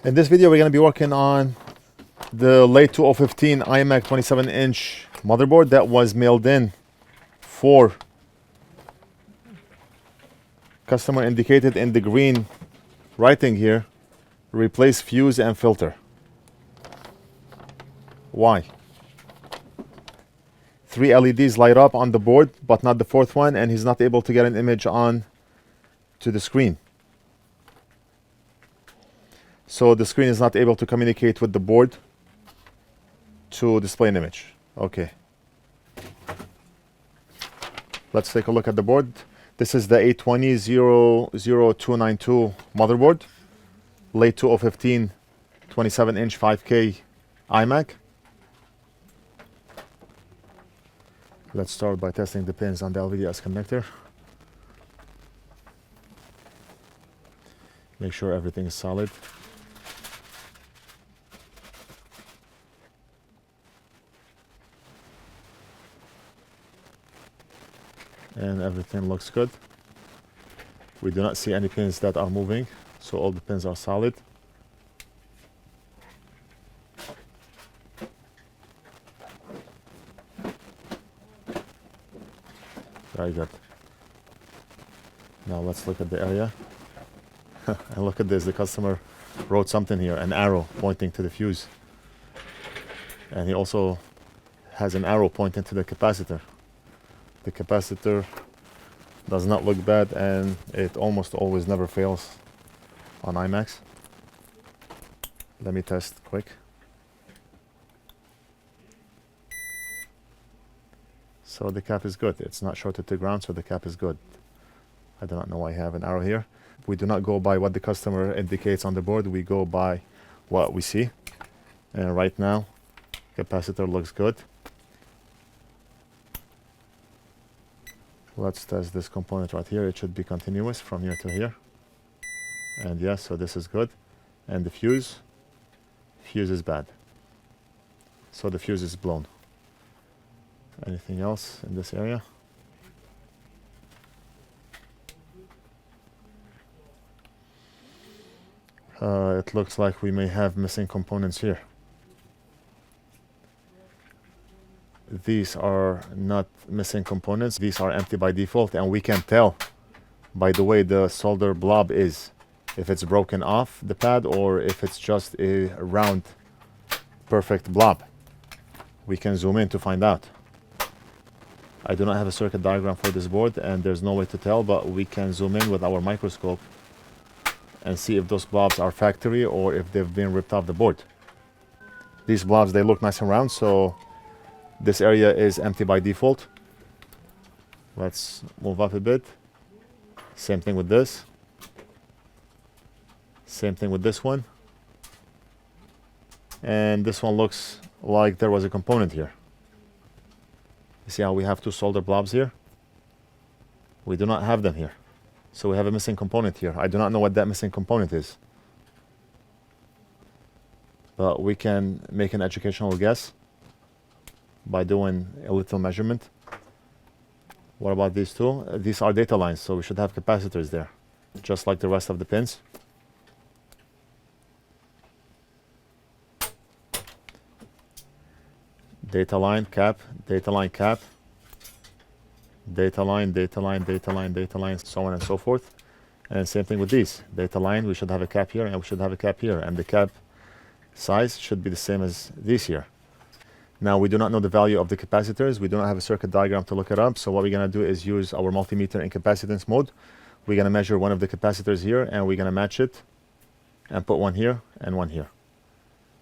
In this video, we're going to be working on the late 2015 iMac 27-inch motherboard that was mailed in for customer indicated in the green writing here, replace fuse and filter. Why? 3 LEDs light up on the board, but not the fourth one, and he's not able to get an image on to the screen. So the screen is not able to communicate with the board to display an image. Okay. Let's take a look at the board. This is the A20-00292 motherboard. Late 2015 27-inch 5K iMac. Let's start by testing the pins on the LVDS connector. Make sure everything is solid. And everything looks good. We do not see any pins that are moving, so all the pins are solid. Very good. Now let's look at the area. And look at this, the customer wrote something here, an arrow pointing to the fuse. And he also has an arrow pointing to the capacitor. The capacitor does not look bad, and it almost always never fails on iMacs. Let me test quick. So the cap is good. It's not shorted to ground, so the cap is good. I do not know why I have an arrow here. We do not go by what the customer indicates on the board. We go by what we see. And right now, capacitor looks good. Let's test this component right here. It should be continuous from here to here. And yes, so this is good. And the fuse is bad. So the fuse is blown. Anything else in this area? It looks like we may have missing components here. These are not missing components. These are empty by default, and we can tell by the way the solder blob is, if it's broken off the pad or if it's just a round perfect blob. We can zoom in to find out. I do not have a circuit diagram for this board, and there's no way to tell, but we can zoom in with our microscope and see if those blobs are factory or if they've been ripped off the board. These blobs, they look nice and round, so this area is empty by default. Let's move up a bit. Same thing with this. Same thing with this one. And this one looks like there was a component here. You see how we have two solder blobs here? We do not have them here. So we have a missing component here. I do not know what that missing component is. But we can make an educational guess by doing a little measurement. What about these two? These are data lines, so we should have capacitors there, just like the rest of the pins. Data line, cap, data line, cap, data line, data line, data line, data line, so on and so forth. And same thing with these. Data line, we should have a cap here, and we should have a cap here, and the cap size should be the same as these here. Now, we do not know the value of the capacitors. We do not have a circuit diagram to look it up. So what we're going to do is use our multimeter in capacitance mode. We're going to measure one of the capacitors here, and we're going to match it and put one here and one here.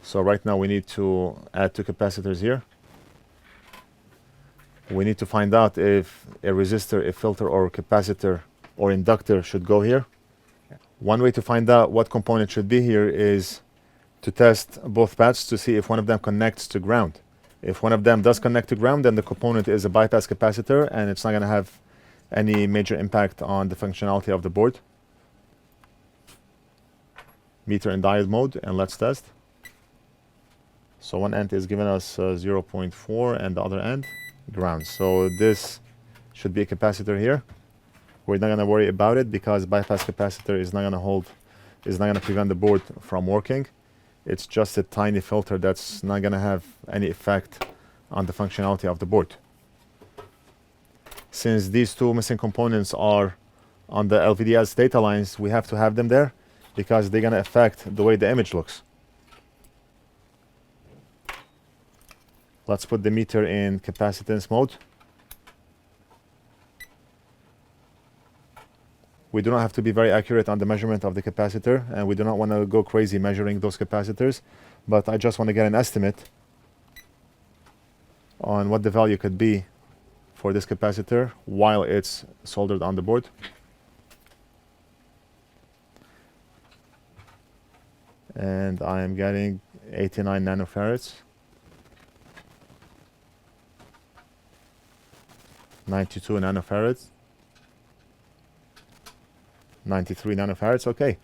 So right now we need to add two capacitors here. We need to find out if a resistor, a filter, or a capacitor or inductor should go here. One way to find out what component should be here is to test both pads to see if one of them connects to ground. If one of them does connect to ground, then the component is a bypass capacitor, and it's not going to have any major impact on the functionality of the board. Meter in diode mode, and let's test. So one end is giving us 0.4 and the other end ground. So this should be a capacitor here. We're not going to worry about it because bypass capacitor is not going to hold is not going to prevent the board from working. It's just a tiny filter that's not going to have any effect on the functionality of the board. Since these two missing components are on the LVDS data lines, we have to have them there because they're going to affect the way the image looks. Let's put the meter in capacitance mode. We do not have to be very accurate on the measurement of the capacitor, and we do not want to go crazy measuring those capacitors, but I just want to get an estimate on what the value could be for this capacitor while it's soldered on the board. And I am getting 89 nanofarads, 92 nanofarads, 93 nanofarads. Okay,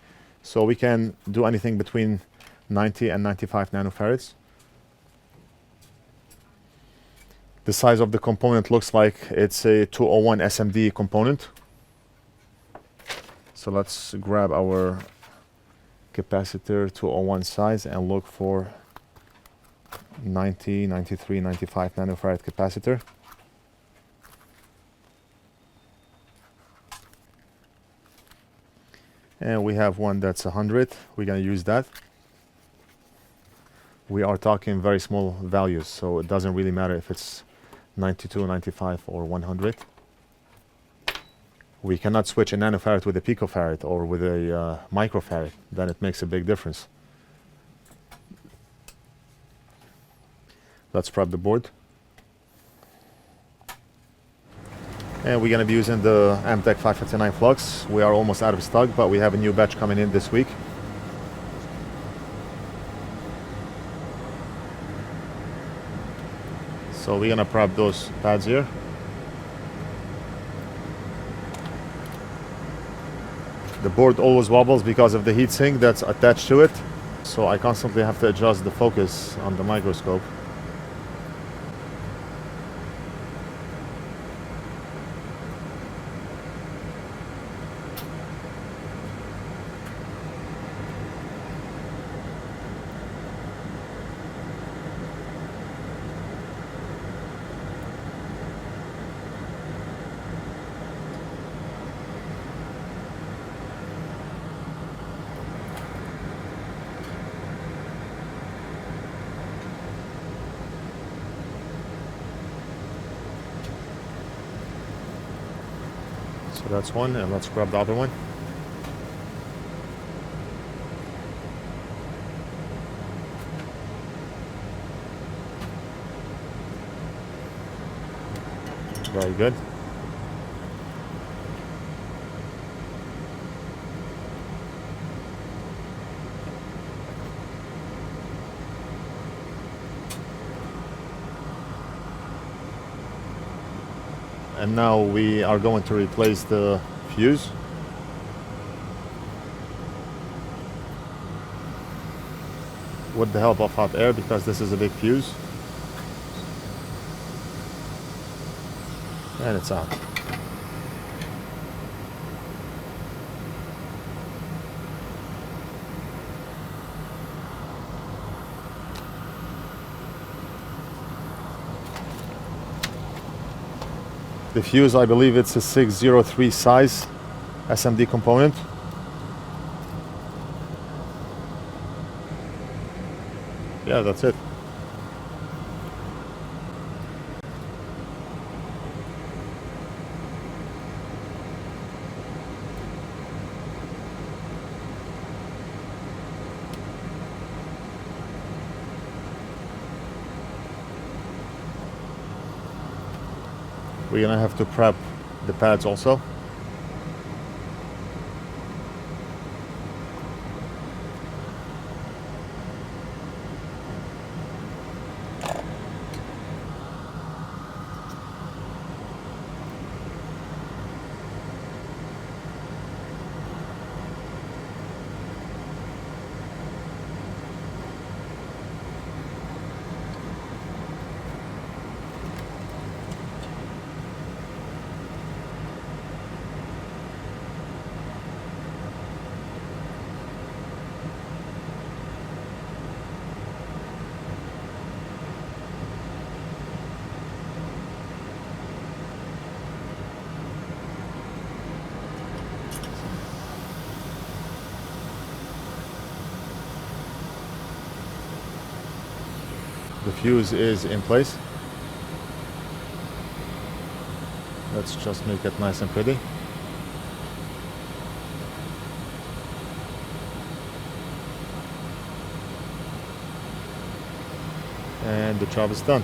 so we can do anything between 90 and 95 nanofarads. The size of the component looks like it's a 201 SMD component. So let's grab our capacitor 201 size and look for 90, 93, 95 nanofarad capacitor. And we have one that's 100. We're going to use that. We are talking very small values, so it doesn't really matter if it's 92, 95, or 100. We cannot switch a nanofarad with a picofarad or with a microfarad. Then it makes a big difference. Let's prep the board. And we're going to be using the Amtech 559 Flux. We are almost out of stock, but we have a new batch coming in this week. So we're going to prep those pads here. The board always wobbles because of the heatsink that's attached to it. So I constantly have to adjust the focus on the microscope. So that's one, and let's grab the other one. Very good. And now we are going to replace the fuse. With the help of hot air, because this is a big fuse. And it's out. The fuse, I believe it's a 603 size SMD component. Yeah, that's it. We're gonna have to prep the pads also. The fuse is in place. Let's just make it nice and pretty. And the job is done.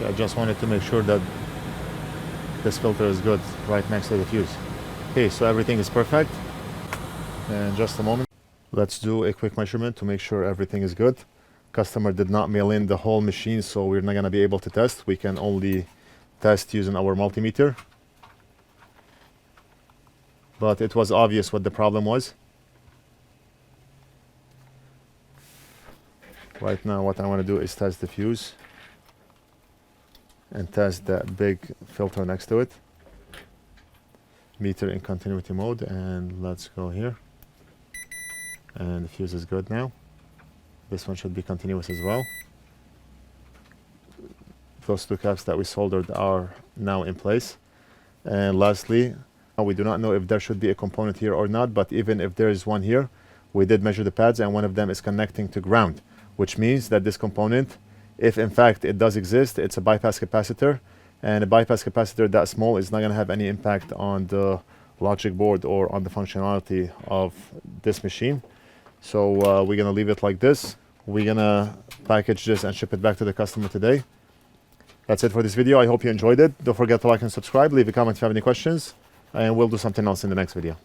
I just wanted to make sure that this filter is good right next to the fuse. Okay, so everything is perfect. And just a moment, let's do a quick measurement to make sure everything is good. Customer did not mail in the whole machine, so we're not going to be able to test. We can only test using our multimeter. But it was obvious what the problem was. Right now what I want to do is test the fuse and test that big filter next to it. Meter in continuity mode, and let's go here. And the fuse is good now. This one should be continuous as well. Those two caps that we soldered are now in place. And lastly, we do not know if there should be a component here or not, but even if there is one here, we did measure the pads and one of them is connecting to ground, which means that this component, if in fact it does exist, it's a bypass capacitor, and a bypass capacitor that small is not going to have any impact on the logic board or on the functionality of this machine. So we're going to leave it like this. We're going to package this and ship it back to the customer today. That's it for this video. I hope you enjoyed it. Don't forget to like and subscribe. Leave a comment if you have any questions, and we'll do something else in the next video.